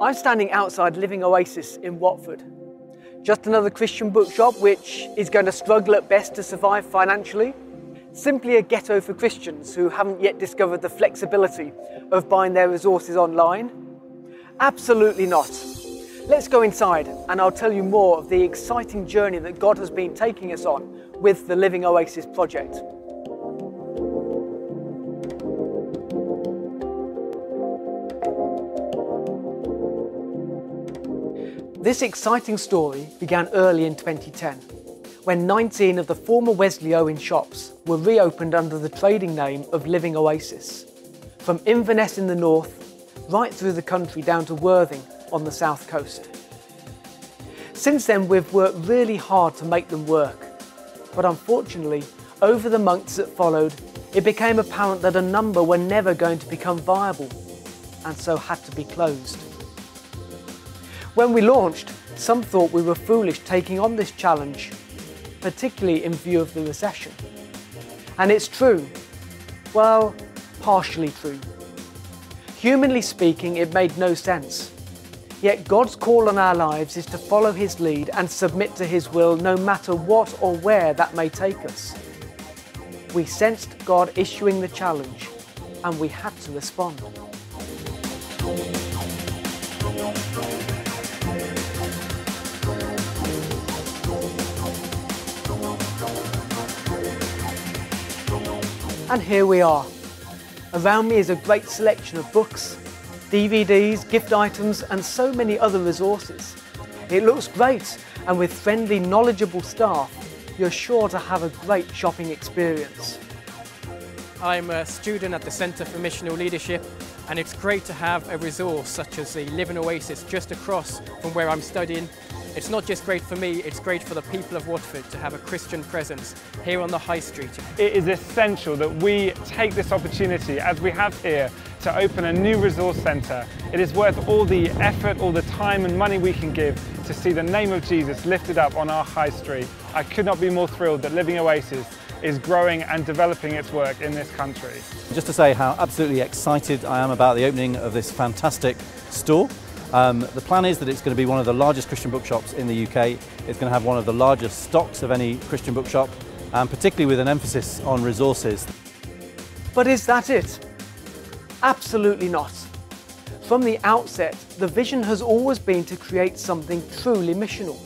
I'm standing outside Living Oasis in Watford. Just another Christian bookshop which is going to struggle at best to survive financially. Simply a ghetto for Christians who haven't yet discovered the flexibility of buying their resources online? Absolutely not. Let's go inside and I'll tell you more of the exciting journey that God has been taking us on with the Living Oasis project. This exciting story began early in 2010, when 19 of the former Wesley Owen shops were reopened under the trading name of Living Oasis, from Inverness in the north, right through the country down to Worthing on the south coast. Since then, we've worked really hard to make them work, but unfortunately, over the months that followed, it became apparent that a number were never going to become viable, and so had to be closed. When we launched, some thought we were foolish taking on this challenge, particularly in view of the recession. And it's true. Well, partially true. Humanly speaking, it made no sense. Yet God's call on our lives is to follow His lead and submit to His will no matter what or where that may take us. We sensed God issuing the challenge, and we had to respond. And here we are. Around me is a great selection of books, DVDs, gift items, and so many other resources. It looks great, and with friendly, knowledgeable staff, you're sure to have a great shopping experience. I'm a student at the Centre for Missional Leadership, and it's great to have a resource such as the Living Oasis just across from where I'm studying. It's not just great for me, it's great for the people of Watford to have a Christian presence here on the High Street. It is essential that we take this opportunity, as we have here, to open a new resource centre. It is worth all the effort, all the time and money we can give to see the name of Jesus lifted up on our High Street. I could not be more thrilled that Living Oasis is growing and developing its work in this country. Just to say how absolutely excited I am about the opening of this fantastic store. The plan is that it's going to be one of the largest Christian bookshops in the UK. It's going to have one of the largest stocks of any Christian bookshop, and particularly with an emphasis on resources. But is that it? Absolutely not. From the outset, the vision has always been to create something truly missional.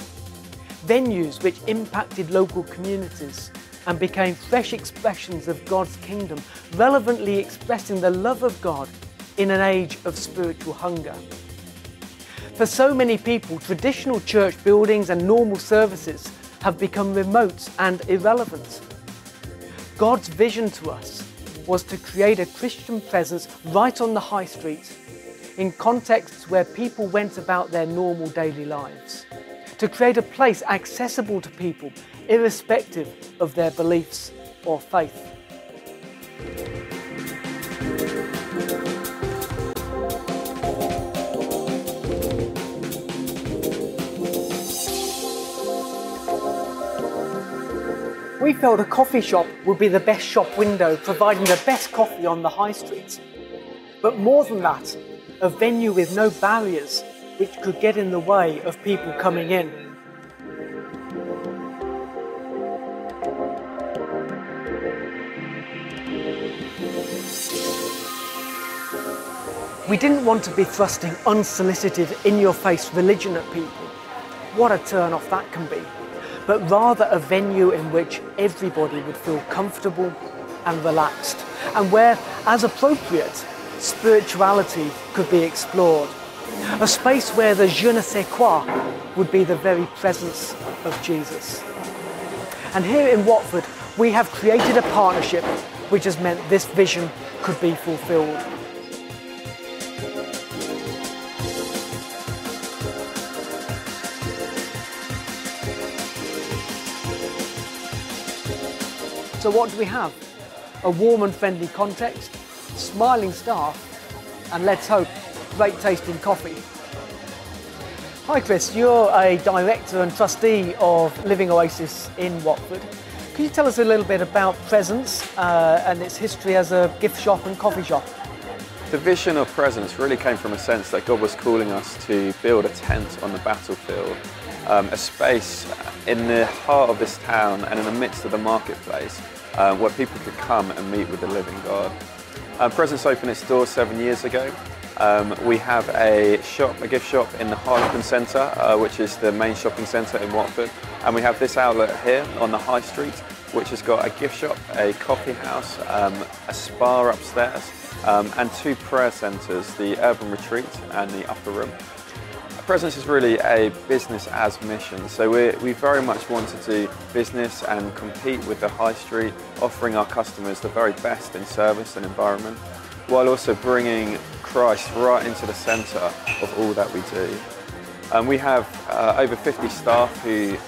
Venues which impacted local communities and became fresh expressions of God's kingdom, relevantly expressing the love of God in an age of spiritual hunger. For so many people, traditional church buildings and normal services have become remote and irrelevant. God's vision to us was to create a Christian presence right on the High Street, in contexts where people went about their normal daily lives, to create a place accessible to people, irrespective of their beliefs or faith. We felt a coffee shop would be the best shop window, providing the best coffee on the High Street. But more than that, a venue with no barriers which could get in the way of people coming in. We didn't want to be thrusting unsolicited, in-your-face religion at people. What a turn-off that can be. But rather a venue in which everybody would feel comfortable and relaxed, and where, as appropriate, spirituality could be explored. A space where the je ne sais quoi would be the very presence of Jesus. And here in Watford, we have created a partnership which has meant this vision could be fulfilled. So what do we have? A warm and friendly context, smiling staff, and let's hope, great tasting coffee. Hi Chris, you're a director and trustee of Living Oasis in Watford. Could you tell us a little bit about Presence and its history as a gift shop and coffee shop? The vision of Presence really came from a sense that God was calling us to build a tent on the battlefield, a space in the heart of this town and in the midst of the marketplace where people could come and meet with the living God. Presence opened its doors 7 years ago. We have a gift shop in the Harlequin Centre, which is the main shopping centre in Watford, and we have this outlet here on the High Street, which has got a gift shop, a coffee house, a spa upstairs, and 2 prayer centres, the Urban Retreat and the Upper Room. Presence is really a business as mission, so we very much want to do business and compete with the high street, offering our customers the very best in service and environment, while also bringing Christ right into the centre of all that we do. We have over 50 staff who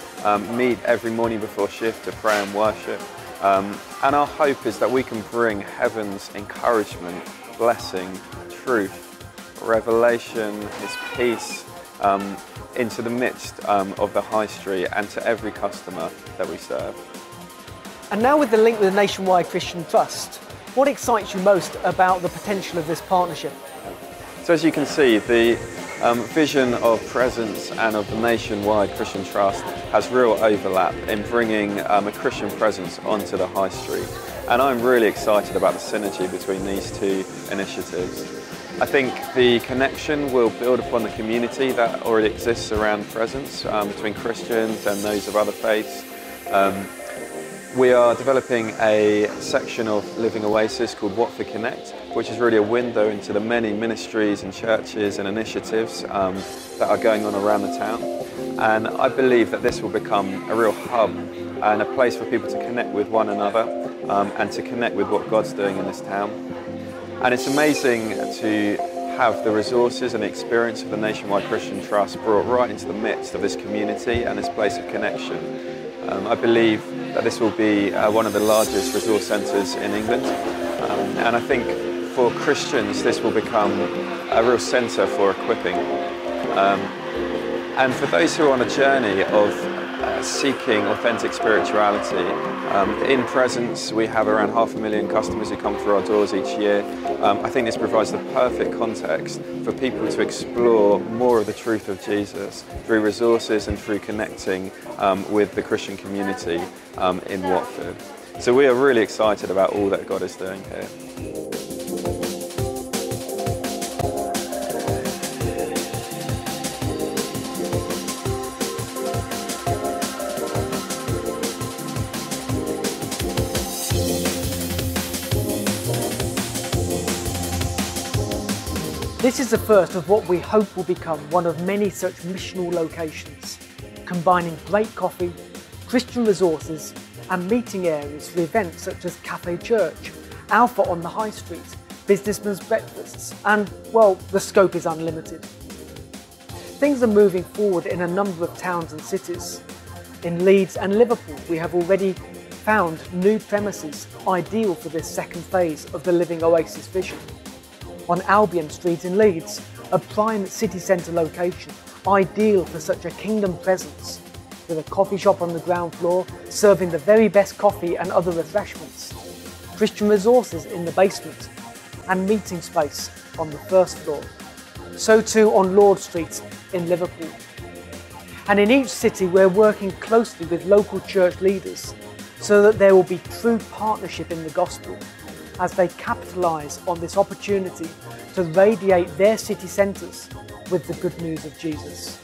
meet every morning before shift to pray and worship, and our hope is that we can bring heaven's encouragement, blessing, truth, revelation, His peace, into the midst of the high street and to every customer that we serve. And now with the link with the Nationwide Christian Trust, what excites you most about the potential of this partnership? So as you can see, the vision of Presence and of the Nationwide Christian Trust has real overlap in bringing a Christian presence onto the high street. And I'm really excited about the synergy between these 2 initiatives. I think the connection will build upon the community that already exists around Presence between Christians and those of other faiths. We are developing a section of Living Oasis called Watford Connect, which is really a window into the many ministries and churches and initiatives that are going on around the town. And I believe that this will become a real hub and a place for people to connect with one another and to connect with what God's doing in this town. And it's amazing to have the resources and experience of the Nationwide Christian Trust brought right into the midst of this community and this place of connection. I believe that this will be one of the largest resource centres in England, and I think for Christians this will become a real centre for equipping. And for those who are on a journey of seeking authentic spirituality, in Presence we have around 500,000 customers who come through our doors each year. I think this provides the perfect context for people to explore more of the truth of Jesus through resources and through connecting with the Christian community in Watford. So we are really excited about all that God is doing here. This is the first of what we hope will become one of many such missional locations, combining great coffee, Christian resources and meeting areas for events such as Cafe Church, Alpha on the High Street, businessmen's breakfasts, and, well, the scope is unlimited. Things are moving forward in a number of towns and cities. In Leeds and Liverpool, we have already found new premises ideal for this second phase of the Living Oasis vision. On Albion Street in Leeds, a prime city centre location, ideal for such a kingdom presence, with a coffee shop on the ground floor, serving the very best coffee and other refreshments, Christian resources in the basement, and meeting space on the first floor. So too on Lord Street in Liverpool. And in each city we're working closely with local church leaders so that there will be true partnership in the gospel as they capitalise on this opportunity to radiate their city centres with the good news of Jesus.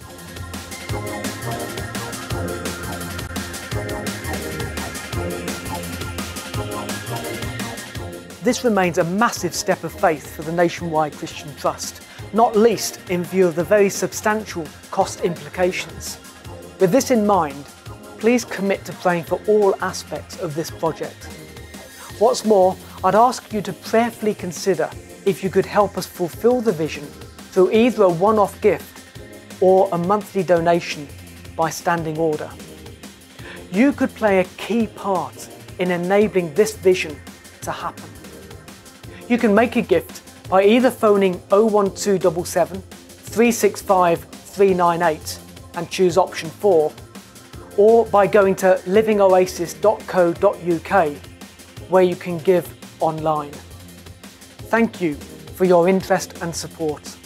This remains a massive step of faith for the Nationwide Christian Trust, not least in view of the very substantial cost implications. With this in mind, please commit to praying for all aspects of this project. What's more, I'd ask you to prayerfully consider if you could help us fulfil the vision through either a one-off gift or a monthly donation by standing order. You could play a key part in enabling this vision to happen. You can make a gift by either phoning 01277 365 398 and choose option 4, or by going to livingoasis.co.uk, where you can give online. Thank you for your interest and support.